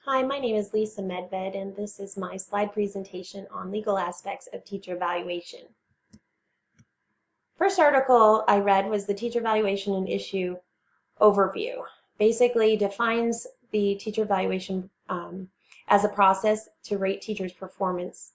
Hi, my name is Lisa Medved, and this is my slide presentation on legal aspects of teacher evaluation. First article I read was the Teacher Evaluation and Issue Overview. Basically defines the teacher evaluation as a process to rate teachers' performance.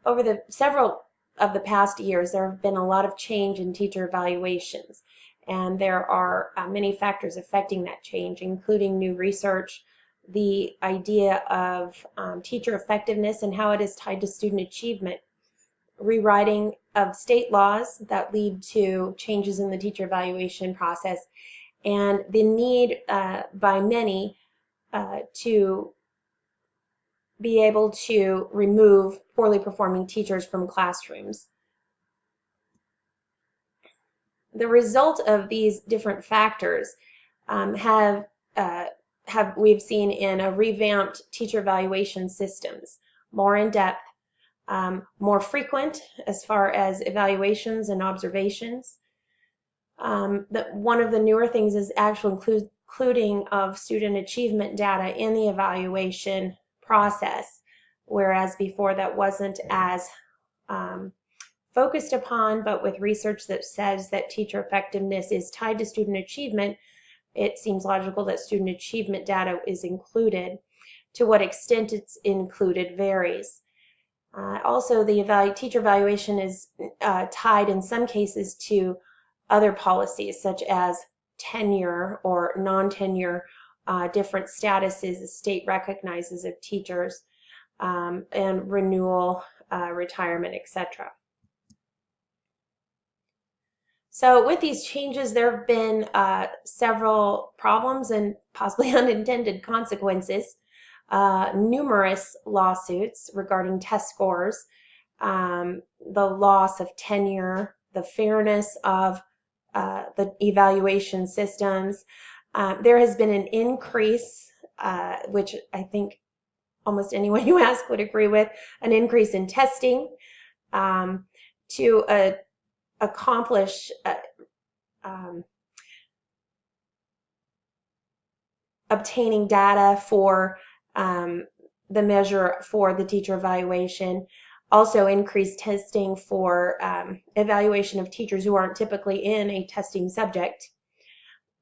Over the several of the past years, there have been a lot of change in teacher evaluations, and there are many factors affecting that change, including new research, the idea of teacher effectiveness and how it is tied to student achievement, rewriting of state laws that lead to changes in the teacher evaluation process, and the need by many to be able to remove poorly performing teachers from classrooms. The result of these different factors we've seen in a revamped teacher evaluation systems, more in depth, more frequent as far as evaluations and observations. One of the newer things is actual including of student achievement data in the evaluation process, whereas before that wasn't as focused upon, but with research that says that teacher effectiveness is tied to student achievement, it seems logical that student achievement data is included. To what extent it's included varies. Also, the teacher evaluation is tied in some cases to other policies such as tenure or non-tenure, different statuses the state recognizes of teachers, and renewal, retirement, etc. So with these changes, there have been several problems and possibly unintended consequences. Numerous lawsuits regarding test scores, the loss of tenure, the fairness of the evaluation systems. There has been an increase, which I think almost anyone you ask would agree with, an increase in testing to accomplish obtaining data for the measure for the teacher evaluation. Also increased testing for evaluation of teachers who aren't typically in a testing subject.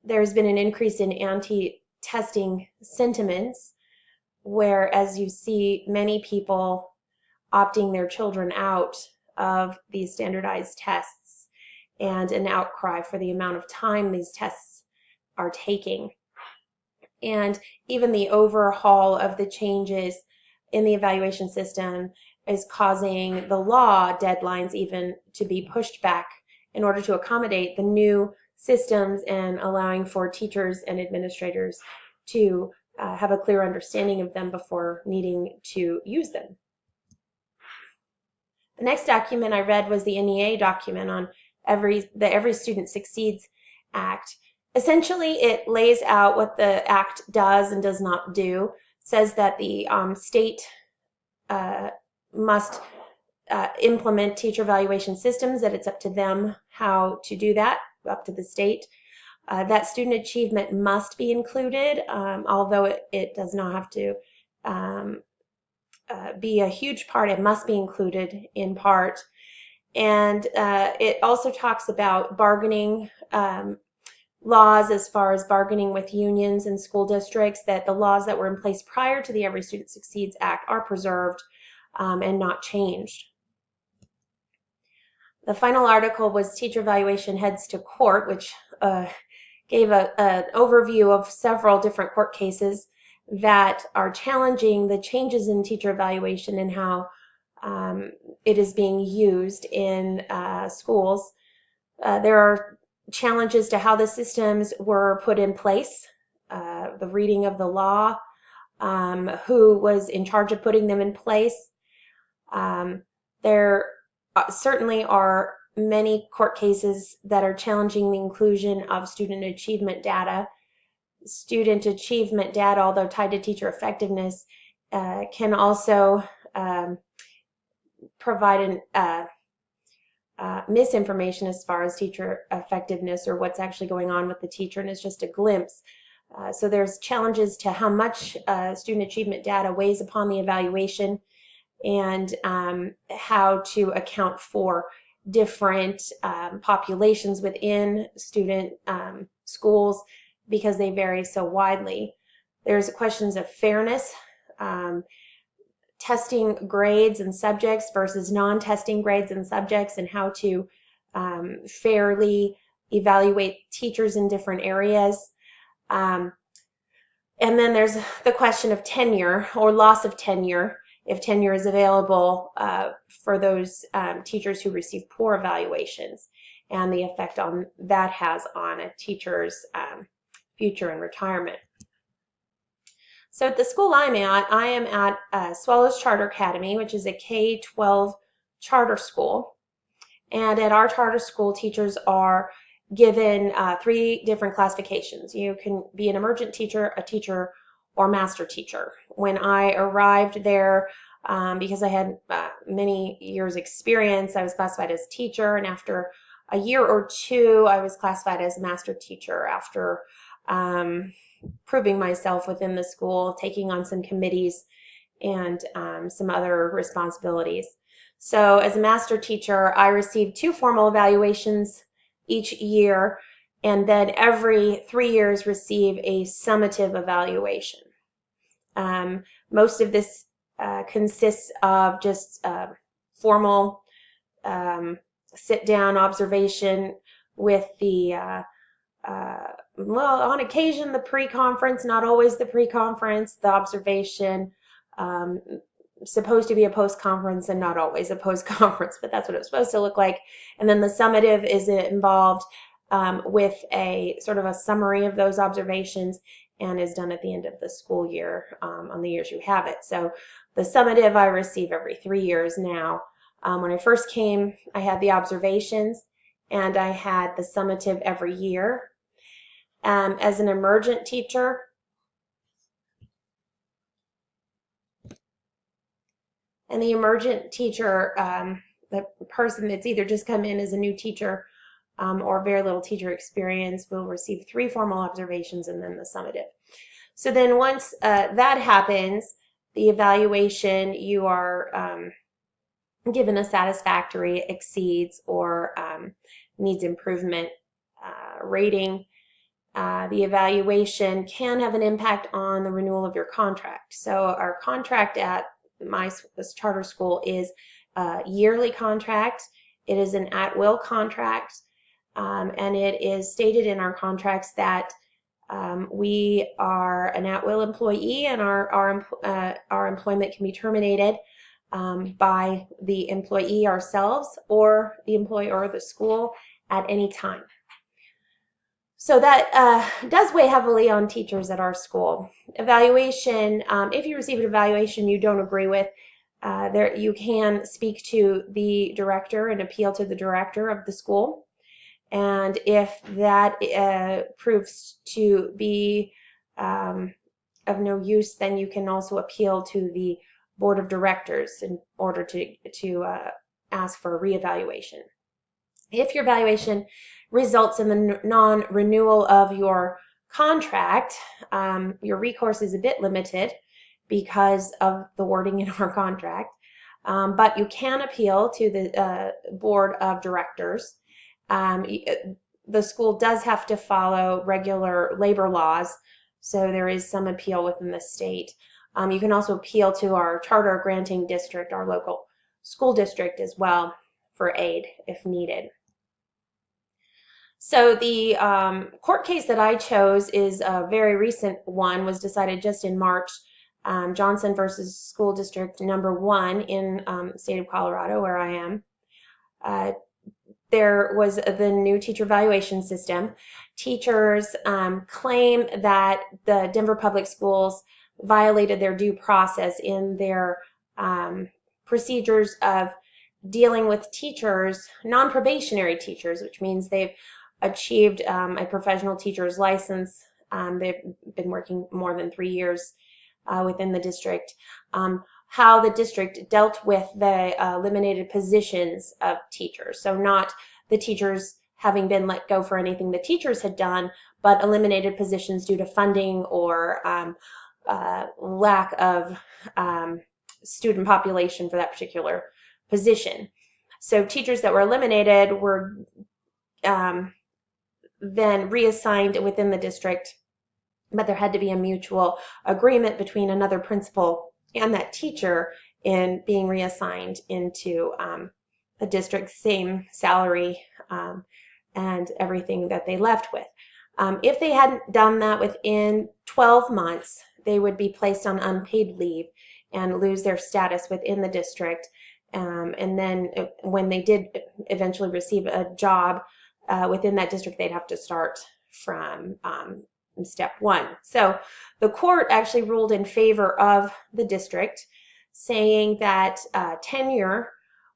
There's been an increase in anti-testing sentiments, where, as you see, many people opting their children out of these standardized tests, and an outcry for the amount of time these tests are taking. And even the overhaul of the changes in the evaluation system is causing the law deadlines even to be pushed back in order to accommodate the new systems and allowing for teachers and administrators to have a clear understanding of them before needing to use them. The next document I read was the NEA document on the Every Student Succeeds Act. Essentially, it lays out what the act does and does not do. It says that the state must implement teacher evaluation systems, that it's up to them how to do that, up to the state. That student achievement must be included, although it does not have to be a huge part. It must be included in part. And it also talks about bargaining laws as far as bargaining with unions and school districts, that the laws that were in place prior to the Every Student Succeeds Act are preserved and not changed. The final article was Teacher Evaluation Heads to Court, which gave an overview of several different court cases that are challenging the changes in teacher evaluation and how it is being used in schools. There are challenges to how the systems were put in place, the reading of the law, who was in charge of putting them in place. There certainly are many court cases that are challenging the inclusion of student achievement data. Student achievement data, although tied to teacher effectiveness, can also provide misinformation as far as teacher effectiveness or what's actually going on with the teacher, and it's just a glimpse So there's challenges to how much student achievement data weighs upon the evaluation, and how to account for different populations within student schools, because they vary so widely. There's questions of fairness, testing grades and subjects versus non-testing grades and subjects, and how to fairly evaluate teachers in different areas. And then there's the question of tenure or loss of tenure, if tenure is available for those teachers who receive poor evaluations, and the effect on that has on a teacher's future and retirement. So at the school I am at Swallows Charter Academy, which is a K-12 charter school. And at our charter school, teachers are given 3 different classifications. You can be an emergent teacher, a teacher, or master teacher. When I arrived there, because I had many years experience, I was classified as teacher, and after a year or 2, I was classified as master teacher after proving myself within the school, taking on some committees and some other responsibilities. So as a master teacher, I received 2 formal evaluations each year, and then every 3 years receive a summative evaluation. Most of this consists of just formal sit-down observation with the well, on occasion the pre-conference, not always the pre-conference, the observation, supposed to be a post-conference and not always a post-conference, but that's what it's supposed to look like. And then the summative is involved with a sort of a summary of those observations, and is done at the end of the school year on the years you have it. So the summative I receive every 3 years now. When I first came, I had the observations, and I had the summative every year. As an emergent teacher, and the emergent teacher, the person that's either just come in as a new teacher or very little teacher experience, will receive 3 formal observations and then the summative. So then once that happens, the evaluation, you are given a satisfactory, exceeds, or needs improvement rating. The evaluation can have an impact on the renewal of your contract. So our contract at this charter school is a yearly contract. It is an at-will contract, and it is stated in our contracts that we are an at-will employee, and our employment can be terminated by the employee ourselves, or the employer or the school at any time. So that does weigh heavily on teachers at our school. Evaluation, if you receive an evaluation you don't agree with, you can speak to the director and appeal to the director of the school. And if that proves to be of no use, then you can also appeal to the board of directors in order to ask for a reevaluation. If your evaluation results in the non-renewal of your contract, your recourse is a bit limited because of the wording in our contract, but you can appeal to the board of directors. The school does have to follow regular labor laws, so there is some appeal within the state. You can also appeal to our charter granting district, our local school district as well, for aid if needed. So the court case that I chose is a very recent one, was decided just in March, Johnson versus School District number 1 in the state of Colorado, where I am. There was the new teacher evaluation system. Teachers claim that the Denver Public Schools violated their due process in their procedures of dealing with teachers, non-probationary teachers, which means they've achieved a professional teacher's license. They've been working more than 3 years within the district. How the district dealt with the eliminated positions of teachers. So not the teachers having been let go for anything the teachers had done, but eliminated positions due to funding or lack of student population for that particular position. So teachers that were eliminated were then reassigned within the district, but there had to be a mutual agreement between another principal and that teacher in being reassigned into the district's same salary and everything that they left with. If they hadn't done that within 12 months, they would be placed on unpaid leave and lose their status within the district. And then when they did eventually receive a job within that district, they'd have to start from step one. So the court actually ruled in favor of the district, saying that tenure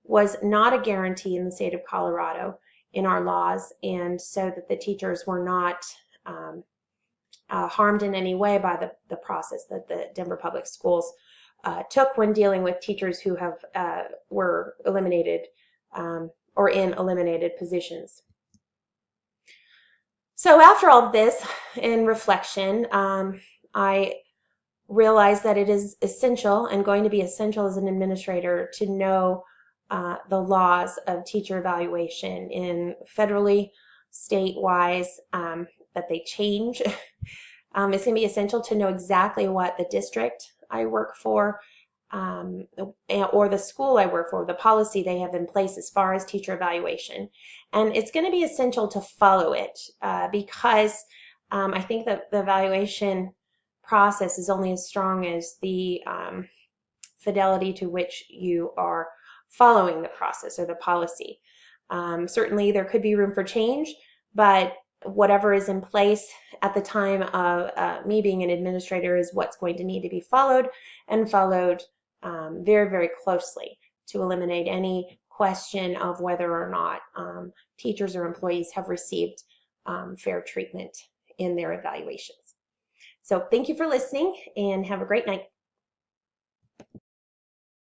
was not a guarantee in the state of Colorado in our laws, and so that the teachers were not harmed in any way by the process that the Denver Public Schools took when dealing with teachers who were eliminated or in eliminated positions. So after all of this, in reflection, I realized that it is essential and going to be essential as an administrator to know the laws of teacher evaluation in federally, state-wise, that they change. It's going to be essential to know exactly what the district I work for or the school I work for, the policy they have in place as far as teacher evaluation. And it's going to be essential to follow it because I think that the evaluation process is only as strong as the fidelity to which you are following the process or the policy. Certainly there could be room for change, but whatever is in place at the time of me being an administrator is what's going to need to be followed, and followed very, very closely to eliminate any question of whether or not teachers or employees have received fair treatment in their evaluations. So thank you for listening and have a great night.